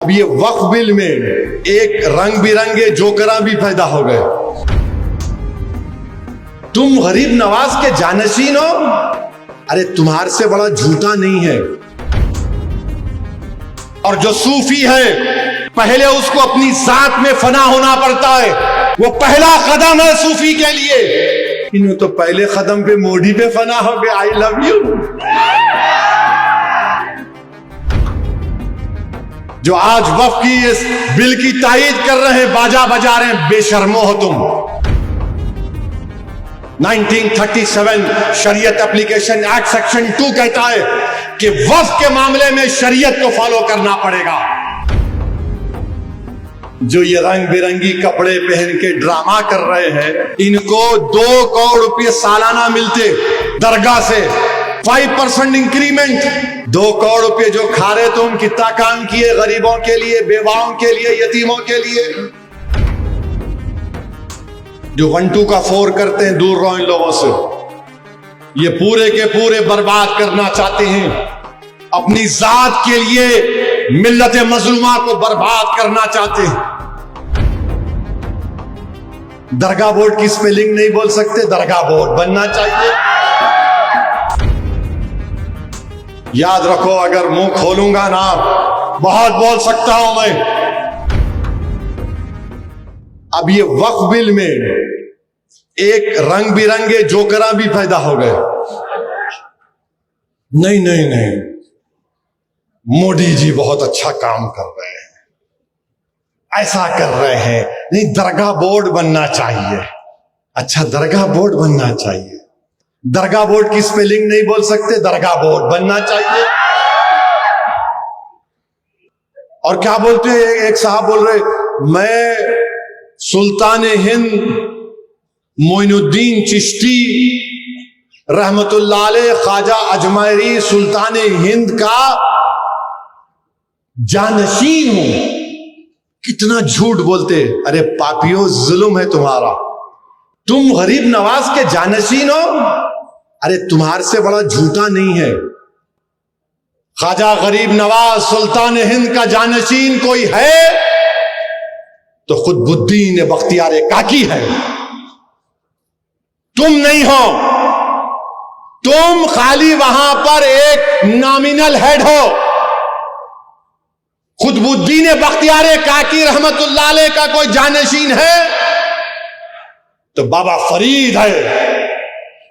अब ये वक्फ बिल में एक रंग बिरंगे जोकरा भी पैदा हो गए। तुम गरीब नवाज के जानशीन हो, अरे तुम्हारे से बड़ा झूठा नहीं है। और जो सूफी है पहले उसको अपनी जात में फना होना पड़ता है, वो पहला कदम है सूफी के लिए। इन्हों तो पहले कदम पे मोदी पे फना हो गए। I love you. जो आज वक्फ की इस बिल की तायीद कर रहे हैं, बाजा बजा रहे हैं, बेशर्मो हो तुम। 1937 शरीयत एप्लीकेशन एक्ट सेक्शन 2 कहता है कि वक्फ के मामले में शरीयत को फॉलो करना पड़ेगा। जो ये रंग बिरंगी कपड़े पहन के ड्रामा कर रहे हैं, इनको 2 करोड़ रुपए सालाना मिलते दरगाह से, 5% इंक्रीमेंट। 2 करोड़ रुपए जो खा रहे तुम, कितना काम किए गरीबों के लिए, बेवाओं के लिए, यतीमों के लिए। जो 1 2 का 4 करते हैं, दूर रहो इन लोगों से। ये पूरे के पूरे बर्बाद करना चाहते हैं, अपनी जात के लिए मिल्लत मजलूमा को बर्बाद करना चाहते हैं। दरगाह बोर्ड की स्पेलिंग नहीं बोल सकते, दरगाह बोर्ड बनना चाहिए। याद रखो, अगर मुंह खोलूंगा ना, बहुत बोल सकता हूं मैं। अब ये वक्फ बिल में एक रंग बिरंगे जोकरा भी पैदा हो गए। नहीं नहीं नहीं, मोदी जी बहुत अच्छा काम कर रहे हैं, ऐसा कर रहे हैं। नहीं, दरगाह बोर्ड बनना चाहिए। अच्छा, दरगाह बोर्ड बनना चाहिए। दरगाह बोर्ड की स्पेलिंग नहीं बोल सकते, दरगाह बोर्ड बनना चाहिए। और क्या बोलते हैं, एक साहब बोल रहे, मैं सुल्तान हिंद मोइनुद्दीन चिश्ती रहमतुल्लाह अलैह ख्वाजा अजमेरी सुल्तान हिंद का जानशीन हूं। कितना झूठ बोलते। अरे पापियों, जुल्म है तुम्हारा। तुम गरीब नवाज के जानशीन हो, अरे तुम्हारे से बड़ा झूठा नहीं है। ख्वाजा गरीब नवाज सुल्तान हिंद का जानशीन कोई है तो खुतबुद्दीन बख्तियार काकी है। तुम नहीं हो। तुम खाली वहां पर एक नॉमिनल हेड हो। खुतबुद्दीन बख्तियार काकी रहमतुल्लाह अलैह का कोई जानशीन है तो बाबा फरीद है।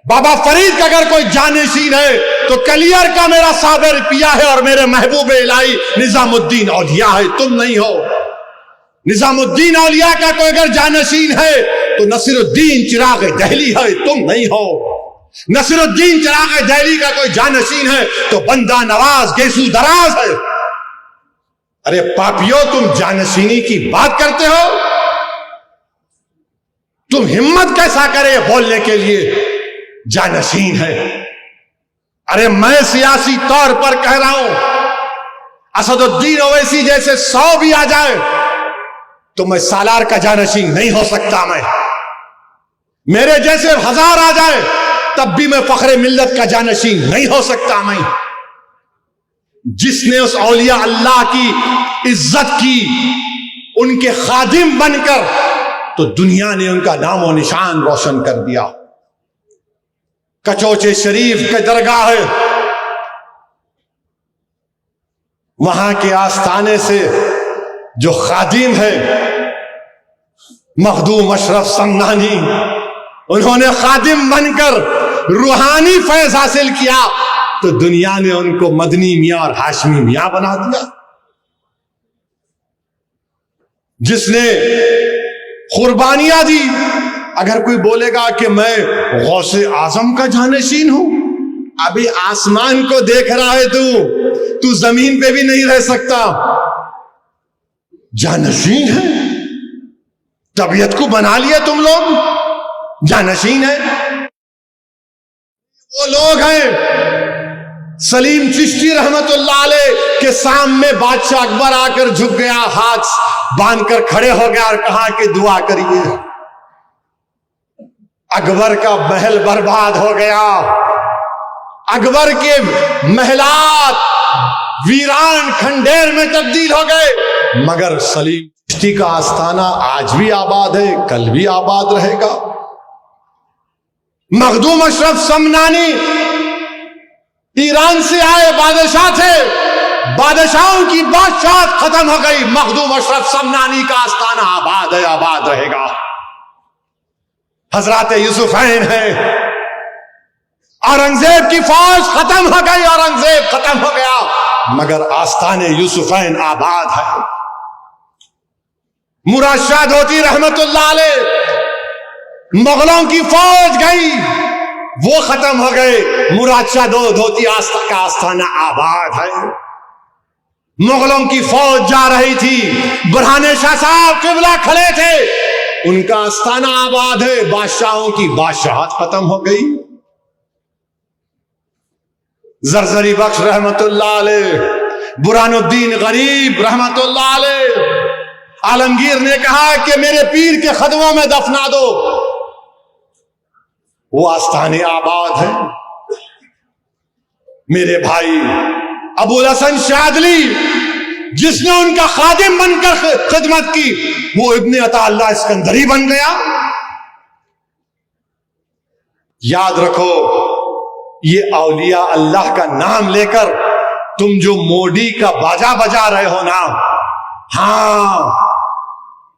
बाबा फरीद का अगर कोई जानशीन है तो कलियर का मेरा साबिर पिया है और मेरे महबूब इलाही निजामुद्दीन औलिया है। तुम नहीं हो। निजामुद्दीन औलिया का कोई अगर जानशीन है तो नसीरुद्दीन चिराग दहली है। तुम नहीं हो। नसीरुद्दीन चिराग दहली का कोई जानशीन है तो बंदा नवाज गेसू दराज है। अरे पापियों, तुम जानशीनी की बात करते हो। तुम हिम्मत कैसा करे बोलने के लिए जानशीन है। अरे मैं सियासी तौर पर कह रहा हूं, असदुद्दीन ओवैसी जैसे 100 भी आ जाए तो मैं सालार का जानशीन नहीं हो सकता। मैं मेरे जैसे 1000 आ जाए तब भी मैं फखरे मिल्लत का जानशीन नहीं हो सकता। मैं जिसने उस औलिया अल्लाह की इज्जत की, उनके खादिम बनकर, तो दुनिया ने उनका नाम और निशान रोशन कर दिया। कचौचे शरीफ के दरगाह है, वहां के आस्थाने से जो खादिम है मखदूम अशरफ समनानी, उन्होंने खादिम बनकर रूहानी फैज हासिल किया तो दुनिया ने उनको मदनी मियां और हाशमी मियां बना दिया। जिसने कुर्बानियां दी, अगर कोई बोलेगा कि मैं गौसे आजम का जानशीन हूं, अभी आसमान को देख रहा है तू जमीन पे भी नहीं रह सकता। जानशीन है, तबीयत को बना लिया तुम लोग, जानशीन है। वो लोग हैं सलीम चिश्ती रहमतुल्लाह अलैह के सामने बादशाह अकबर आकर झुक गया, हाथ बांधकर खड़े हो गया और कहा कि दुआ करिए। अकबर का महल बर्बाद हो गया। अकबर के महलात वीरान खंडेर में तब्दील हो गए। मगर सलीम चिश्ती का आस्थाना आज भी आबाद है, कल भी आबाद रहेगा। मखदूम अशरफ समनानी ईरान से आए बादशाह थे, बादशाहों की बादशाह खत्म हो गई, मखदूम अशरफ समनानी का आस्थाना आबाद है, आबाद रहेगा। हजरत यूसुफैन है, औरंगजेब की फौज खत्म हो गई, औरंगजेब खत्म हो गया, मगर आस्थाने यूसुफैन आबाद है। मुराद शाह धोती रहमतुल्लाह अलैह, मुगलों की फौज गई, वो खत्म हो गए, मुराद शाह धोती का आस्थाना आबाद है। मुगलों की फौज जा रही थी, बुरहाने शाह साहब किबला खड़े थे, उनका आस्थाना आबाद है, बादशाहों की बादशाहत खत्म हो गई। जरजरी बख्श रहमतुल्लाह अलैह, बुरहानुद्दीन गरीब रहमतुल्लाह अलैह, आलमगीर ने कहा कि मेरे पीर के खदमों में दफना दो, वो आस्थाने आबाद है। मेरे भाई अबुल हसन शादली, जिसने उनका खादिम बनकर खिदमत की, वो इब्ने अताअल्लाह इस्कंदरी बन गया। याद रखो, ये औलिया अल्लाह का नाम लेकर तुम जो मोदी का बाजा बजा रहे हो ना, हां,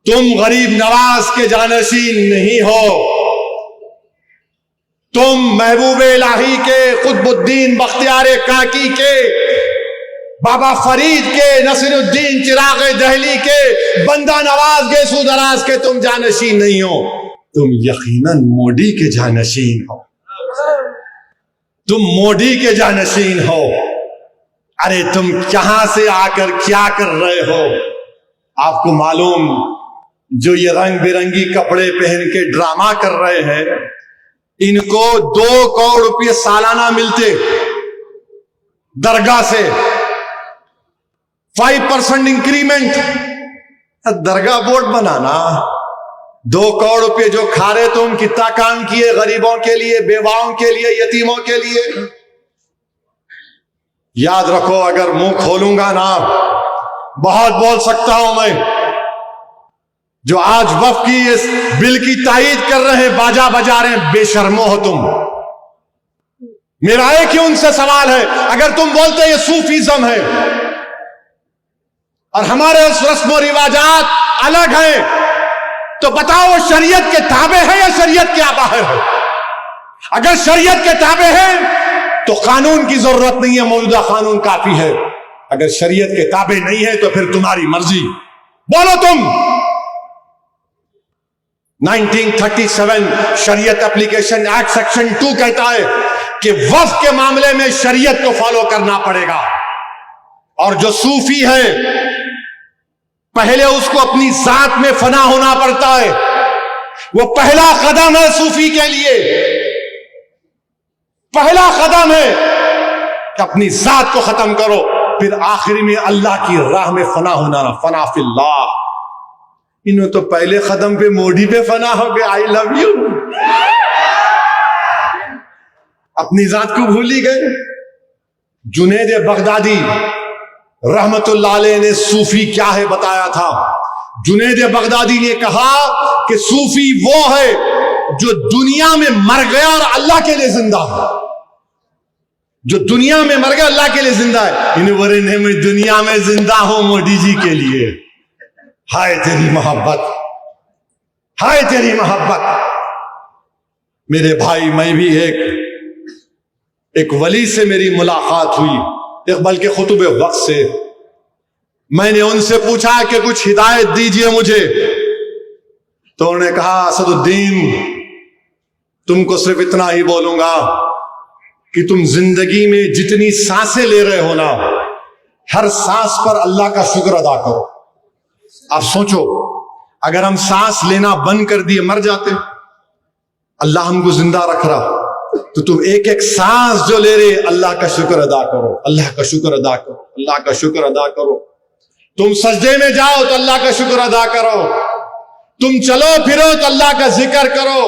तुम गरीब नवाज के जानशीन नहीं हो, तुम महबूब इलाही के, कुतुबुद्दीन बख्तियार काकी के, बाबा फरीद के, नसीरुद्दीन चिराग दहली के, बंदा नवाज गेसू दराज के तुम जानशीन नहीं हो, तुम यकीनन मोदी के जानशीन हो, तुम मोदी के जानशीन हो। अरे तुम कहां से आकर क्या कर रहे हो? आपको मालूम, जो ये रंग बिरंगी कपड़े पहन के ड्रामा कर रहे हैं, इनको 2 करोड़ रुपये सालाना मिलते दरगाह से, 5% इंक्रीमेंट। दरगाह बोर्ड बनाना, 2 करोड़ रुपये जो खा रहे तुम, कितना काम किए गरीबों के लिए, बेवाओं के लिए, यतीमों के लिए। याद रखो, अगर मुंह खोलूंगा ना, बहुत बोल सकता हूं मैं। जो आज वफ की इस बिल की तायीद कर रहे हैं, बाजा बजा रहे हैं, बेशर्मो हो तुम। मेरा एक ही उनसे सवाल है, अगर तुम बोलते ये सूफीज्म है और हमारे रस्म रिवाजात अलग हैं, तो बताओ वो शरीयत के ताबे है या शरीयत के बाहर है? अगर शरीयत के ताबे है तो कानून की जरूरत नहीं है, मौजूदा कानून काफी है। अगर शरीयत के ताबे नहीं है तो फिर तुम्हारी मर्जी, बोलो तुम। 1937 शरीयत एप्लीकेशन एक्ट सेक्शन 2 कहता है कि वक्फ के मामले में शरीयत को फॉलो करना पड़ेगा। और जो सूफी है, पहले उसको अपनी जात में फना होना पड़ता है, वो पहला कदम है सूफी के लिए, पहला कदम है कि अपनी जात को खत्म करो, फिर आखिरी में अल्लाह की राह में फना होना, फना फिल्लाह। इन्हों तो पहले कदम पे मोदी पे फना हो गए, आई लव यू, अपनी जात को भूल ही गए। जुनैद बगदादी रहमतुल्लाह अलैह ने सूफी क्या है बताया था। जुनैद बगदादी ने कहा कि सूफी वो है जो दुनिया में मर गया और अल्लाह के लिए जिंदा है। जो दुनिया में मर गया, अल्लाह के लिए जिंदा है। इन वरने में दुनिया में जिंदा हो मोदी जी के लिए। हाय तेरी मोहब्बत, हाय तेरी मोहब्बत। मेरे भाई, मैं भी एक वली से मेरी मुलाकात हुई, इकबाल के खुतुब वक्त से। मैंने उनसे पूछा कि कुछ हिदायत दीजिए मुझे, तो उन्होंने कहा, असदुद्दीन, तुमको सिर्फ इतना ही बोलूंगा कि तुम जिंदगी में जितनी सांसें ले रहे हो ना, हर सांस पर अल्लाह का शुक्र अदा करो। आप सोचो, अगर हम सांस लेना बंद कर दिए, मर जाते, अल्लाह हमको जिंदा रख रहा, तो तुम एक एक सांस जो ले रहे, अल्लाह का शुक्र अदा करो, अल्लाह का शुक्र अदा करो, अल्लाह का शुक्र अदा करो। तुम सजदे में जाओ तो अल्लाह का शुक्र अदा करो, तुम चलो फिरो तो अल्लाह का जिक्र करो,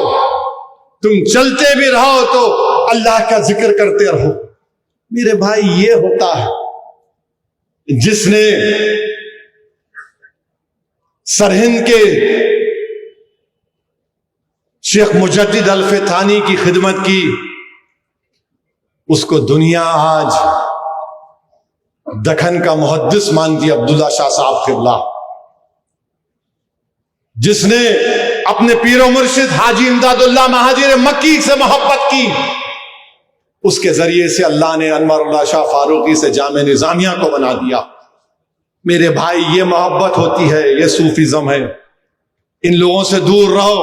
तुम चलते भी रहो तो अल्लाह का जिक्र करते रहो। मेरे भाई, ये होता है जिसने सरहिंद के शेख मुजद्दिद अल्फ-ए-थानी की खिदमत की, उसको दुनिया आज दखन का मुहद्दिस मानती है। अब्दुल्ला शाह साहब किबला, जिसने अपने पीरो मुर्शिद हाजी इमदादुल्लाह महाजिर मक्की से मोहब्बत की, उसके जरिए से अल्लाह ने अनवरुल्लाह शाह फारूकी से जामे निजामिया को बना दिया। मेरे भाई, ये मोहब्बत होती है, ये सूफिज्म है। इन लोगों से दूर रहो,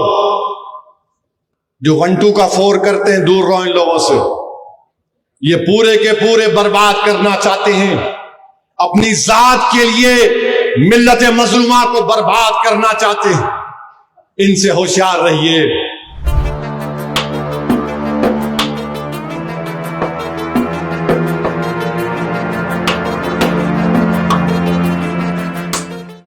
जो 1 2 का 4 करते हैं, दूर रहो इन लोगों से। ये पूरे के पूरे बर्बाद करना चाहते हैं, अपनी जात के लिए मिल्लत मजलूमा को बर्बाद करना चाहते हैं। इनसे होशियार रहिए।